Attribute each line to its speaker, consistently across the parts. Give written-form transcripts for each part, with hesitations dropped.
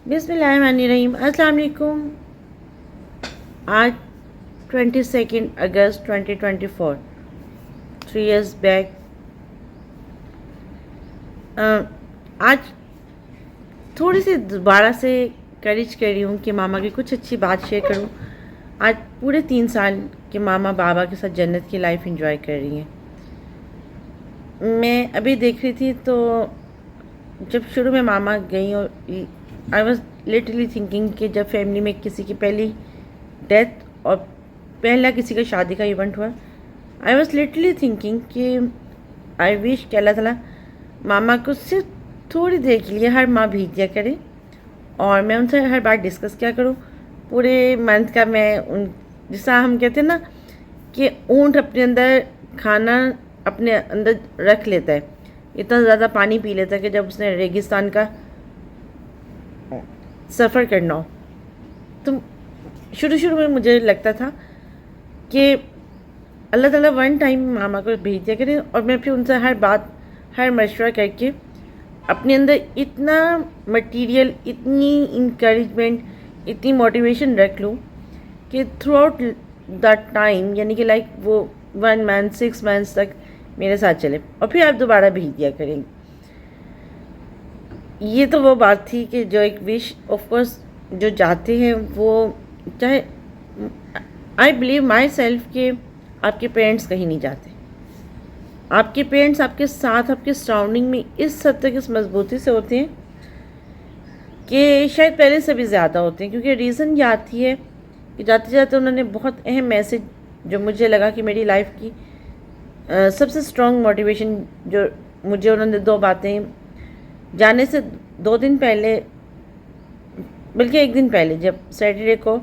Speaker 1: बिस्मिल्लाहिर्रहमानिर्रहीम। अस्सलाम वालेकुम। आज 22 अगस्त 2024, 3 years बैक। आज थोड़ी सी दोबारा से करेज कर रही हूँ कि मामा की कुछ अच्छी बात शेयर करूँ। आज पूरे 3 साल के मामा बाबा के साथ जन्नत की लाइफ एंजॉय कर रही हैं। मैं अभी देख रही थी तो जब शुरू में मामा गई और आई वॉज लिटरली थिंकिंग कि जब फैमिली में किसी की पहली डेथ और पहला किसी का शादी का इवेंट हुआ, आई वॉज लिटरली थिंकिंग कि आई विश कि अल्लाह ताला मामा को सिर्फ थोड़ी देर के लिए हर माह भेज दिया करे और मैं उनसे हर बार डिस्कस किया करूँ। पूरे मंथ का मैं उन जैसा हम कहते हैं ना कि ऊँट अपने अंदर खाना अपने अंदर रख लेता है, इतना ज़्यादा पानी पी लेता है कि जब उसने रेगिस्तान का सफ़र करना हो। तो शुरू में मुझे लगता था कि अल्लाह ताला वन टाइम मामा को भेज दिया करें और मैं फिर उनसे हर बात हर मशवरा करके अपने अंदर इतना मटेरियल, इतनी इंकरेजमेंट, इतनी मोटिवेशन रख लूँ कि थ्रू आउट द टाइम, यानी कि लाइक वो 1 मंथ 6 मंथ्स तक मेरे साथ चले और फिर आप दोबारा भेज दिया करेंगे। ये तो वो बात थी कि जो एक विश ऑफ कोर्स जो चाहते हैं वो चाहे आई बिलीव माई सेल्फ कि आपके पेरेंट्स कहीं नहीं जाते। आपके पेरेंट्स आपके साथ आपके सराउंडिंग में इस हद तक इस मजबूती से होते हैं कि शायद पहले से भी ज़्यादा होते हैं, क्योंकि रीज़न ये आती है कि जाते जाते उन्होंने बहुत अहम मैसेज जो मुझे लगा कि मेरी लाइफ की सबसे स्ट्रॉन्ग मोटिवेशन जो मुझे उन्होंने 2 बातें जाने से 2 दिन पहले, बल्कि 1 दिन पहले, जब सैटरडे को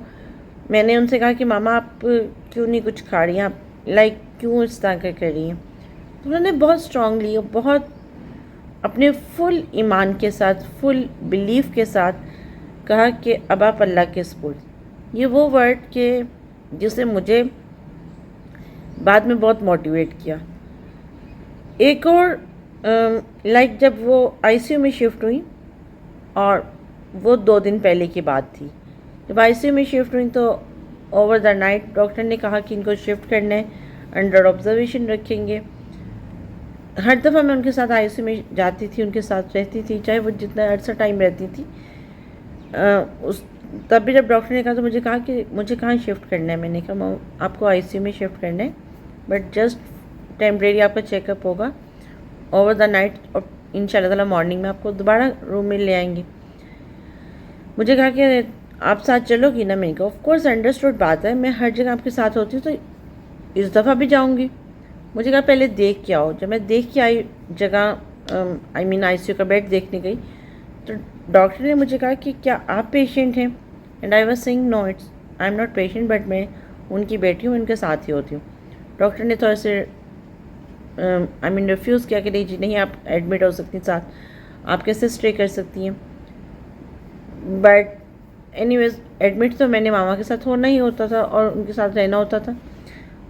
Speaker 1: मैंने उनसे कहा कि मामा आप क्यों नहीं कुछ खा रही हैं, आप लाइक क्यों इस तरह का कर रही हैं। तो उन्होंने बहुत स्ट्रांगली और बहुत अपने फुल ईमान के साथ, फुल बिलीफ के साथ कहा कि अब आप अल्लाह के सपुर्द। ये वो वर्ड के जिसे मुझे बाद में बहुत मोटिवेट किया। एक और लाइक जब वो आईसीयू में शिफ्ट हुई, और वो 2 दिन पहले की बात थी, जब आईसीयू में शिफ्ट हुई तो ओवर द नाइट डॉक्टर ने कहा कि इनको शिफ्ट करना है, अंडर ऑब्जर्वेशन रखेंगे। हर दफ़ा मैं उनके साथ आईसीयू में जाती थी, उनके साथ रहती थी, चाहे वो जितना अर्सा टाइम रहती थी। उस तब भी जब डॉक्टर ने कहा तो मुझे कहा कि मुझे कहाँ शिफ्ट करना है। मैंने कहा आपको आईसीयू में शिफ्ट करना है, बट जस्ट टेम्परेरी आपका चेकअप होगा ओवर द नाइट, और इंशाल्लाह ताला मॉर्निंग में आपको दोबारा रूम में ले आएंगे। मुझे कहा कि आप साथ चलोगी ना। मैंने कहा ऑफ कोर्स, अंडरस्टूड बात है, मैं हर जगह आपके साथ होती हूँ तो इस दफ़ा भी जाऊँगी। मुझे कहा पहले देख के आओ। जब मैं देख के आई जगह, आई मीन आईसीयू का बेड देखने गई, तो डॉक्टर ने मुझे कहा कि क्या आप पेशेंट हैं? And I was saying no, I am not patient, but मैं उनकी बेटी हूँ, उनके साथ ही होती हूँ। डॉक्टर ने थोड़ा से आई मीन रिफ्यूज़ किया कि नहीं जी नहीं, आप एडमिट हो सकती साथ, आप कैसे स्टे कर सकती हैं। बट एनीवेज एडमिट तो मैंने मामा के साथ होना ही होता था और उनके साथ रहना होता था।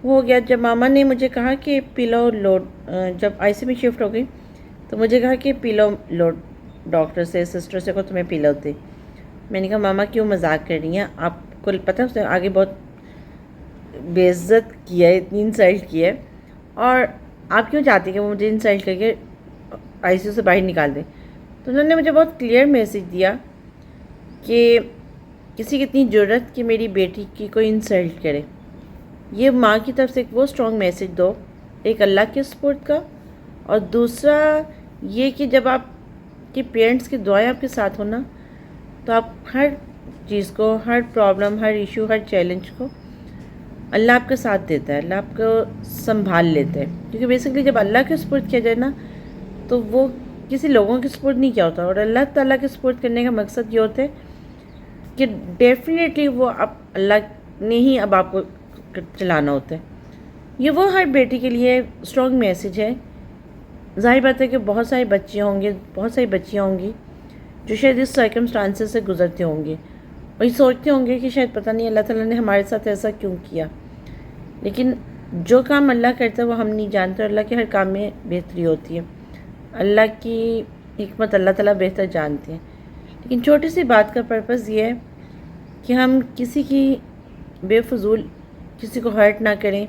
Speaker 1: वो हो गया। जब मामा ने मुझे कहा कि पिलो लोड, जब आईसीयू में शिफ्ट हो गई तो मुझे कहा कि पिलो लोड डॉक्टर से, सिस्टर से को तुम्हें पिलो दे। मैंने कहा मामा क्यों मजाक कर रही हैं, आपको पता है उसने आगे बहुत बेइज्जत किया है, इतनी इंसल्ट किया है, और आप क्यों चाहती कि वो मुझे इंसल्ट करके आईसीयू से बाहर निकाल दें। तो उन्होंने मुझे बहुत क्लियर मैसेज दिया कि किसी की इतनी ज़रूरत कि मेरी बेटी की कोई इंसल्ट करे। ये माँ की तरफ से एक वो स्ट्रॉन्ग मैसेज दो, एक अल्लाह के सपोर्ट का, और दूसरा ये कि जब आपके पेरेंट्स की दुआएं आपके साथ हो ना, तो आप हर चीज़ को, हर प्रॉब्लम, हर इशू, हर चैलेंज को अल्लाह आपके साथ देता है, अल्लाह आपको संभाल लेता है। क्योंकि बेसिकली जब अल्लाह के सपोर्ट किया जाए ना, तो वो किसी लोगों के सपोर्ट नहीं किया होता, और अल्लाह ताला के सपोर्ट करने का मकसद ये होता है कि डेफिनेटली वो आप अल्लाह ने ही अब आपको चलाना होता है। ये वो हर बेटी के लिए स्ट्रॉन्ग मैसेज है। जाहिर बात है कि बहुत सारे बच्चे होंगे, बहुत सारी बच्चियाँ होंगी जो शायद इस सर्कमस्टांसेस से गुजरते होंगे और ये सोचते होंगे कि शायद पता नहीं अल्लाह ताला ने हमारे साथ ऐसा क्यों किया। लेकिन जो काम अल्लाह करता है वो हम नहीं जानते, और अल्लाह के हर काम में बेहतरी होती है। अल्लाह की हिकमत अल्लाह ताला बेहतर जानते हैं। لیکن چھوٹی سی بات کا پرپس یہ ہے کہ ہم کسی کی بے فضول کسی کو ہرٹ نہ کریں،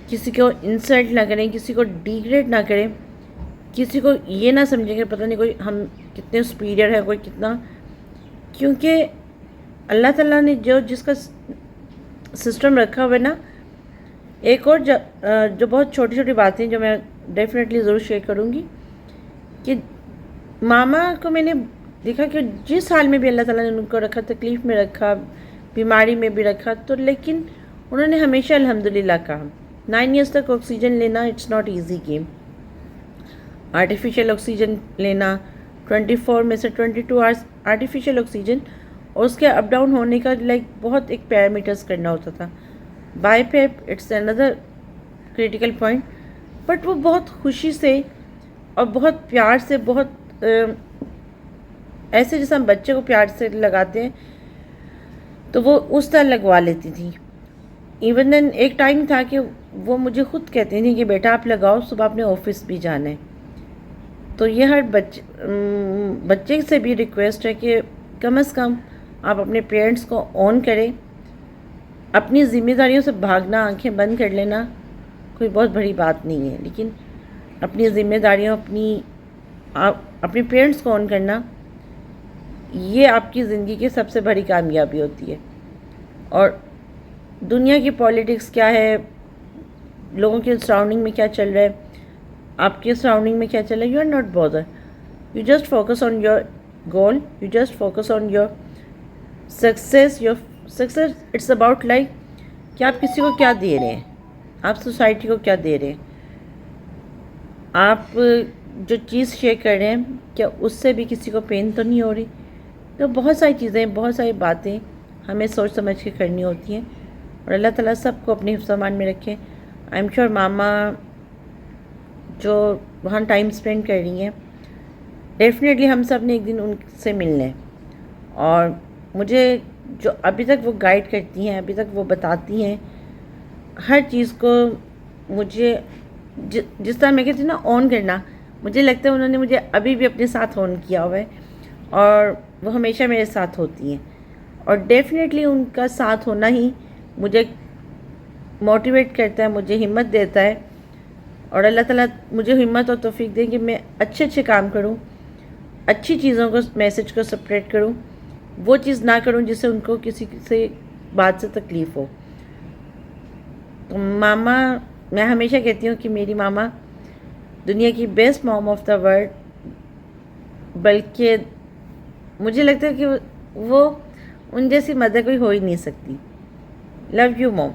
Speaker 1: کسی کو انسلٹ نہ کریں، کسی کو ڈیگریڈ نہ کریں، کسی کو یہ نہ سمجھیں کہ پتہ نہیں کوئی ہم کتنے سپیریئر ہے، کوئی کتنا، کیونکہ اللہ تعالیٰ نے جس کا سسٹم رکھا ہوا ہے نا. ایک اور جو بہت چھوٹی چھوٹی باتیں جو میں ڈیفینیٹلی ضرور شیئر کروں گی، کہ ماما کو میں نے دیکھا کہ جس حال میں بھی اللہ تعالیٰ نے ان کو رکھا، تکلیف میں رکھا، بیماری میں بھی رکھا، تو لیکن انہوں نے ہمیشہ الحمدللہ کہا. 9 ایئرس تک آکسیجن لینا it's not easy game. Artificial oxygen لینا 24 میں سے 22 آورس آرٹیفیشیل آکسیجن، اور اس کے اپ ڈاؤن ہونے کا بہت ایک پیرامیٹرز کرنا ہوتا تھا. بائی پیپ اٹس اندر کریٹیکل پوائنٹ. بٹ وہ بہت خوشی سے اور بہت پیار سے، بہت ایسے جیسے ہم بچے کو پیار سے لگاتے ہیں، تو وہ اس طرح لگوا لیتی تھی. ایون دین ایک ٹائم تھا کہ وہ مجھے خود کہتی تھیں کہ بیٹا آپ لگاؤ، صبح اپنے آفس بھی جانا ہے. تو یہ ہر بچے سے بھی ریکویسٹ ہے کہ کم از کم آپ اپنے پیرنٹس کو آن کریں. اپنی ذمہ داریوں سے بھاگنا، آنکھیں بند کر لینا کوئی بہت بڑی بات نہیں ہے، لیکن اپنی ذمہ داریوں، اپنے پیرنٹس کو آن کرنا، یہ آپ کی زندگی کی سب سے بڑی کامیابی ہوتی ہے. اور دنیا کی پالیٹکس کیا ہے، لوگوں کے سراؤنڈنگ میں کیا چل رہا ہے، آپ کے سراؤنڈنگ میں کیا چل رہا ہے، you are not bother. You just focus on your goal, you just focus on your success. Your success it's about کہ آپ کسی کو کیا دے رہے ہیں، آپ سوسائٹی کو کیا دے رہے ہیں، آپ جو چیز شیئر کر رہے ہیں کیا اس سے بھی کسی کو پین تو نہیں ہو رہی. تو بہت ساری چیزیں، بہت ساری باتیں ہمیں سوچ سمجھ کے کرنی ہوتی ہیں، اور اللہ تعالیٰ سب کو اپنے حفظ و امان میں رکھے. آئی ایم شیور ماما جو وہاں ٹائم اسپینڈ کر رہی ہیں، ڈیفینیٹلی ہم سب نے ایک دن ان سے ملنا ہے. اور مجھے جو ابھی تک وہ گائیڈ کرتی ہیں، ابھی تک وہ بتاتی ہیں ہر چیز کو، مجھے جس طرح میں کہتی ہوں نا آن کرنا، مجھے لگتا ہے انہوں نے مجھے ابھی بھی اپنے ساتھ آن کیا ہوا ہے، اور وہ ہمیشہ میرے ساتھ ہوتی ہیں. اور ڈیفینیٹلی ان کا ساتھ ہونا ہی مجھے موٹیویٹ کرتا ہے، مجھے ہمت دیتا ہے. اور اللہ تعالیٰ مجھے ہمت اور توفیق دیں کہ میں اچھے اچھے کام کروں، اچھی چیزوں کو، میسج کو سپریٹ کروں، وہ چیز نہ کروں جس سے ان کو کسی سے بات سے تکلیف ہو. تو ماما، میں ہمیشہ کہتی ہوں کہ میری ماما دنیا کی best mom of the world, بلکہ مجھے لگتا ہے کہ وہ ان جیسی مدر کوئی ہو ہی نہیں سکتی. Love you mom.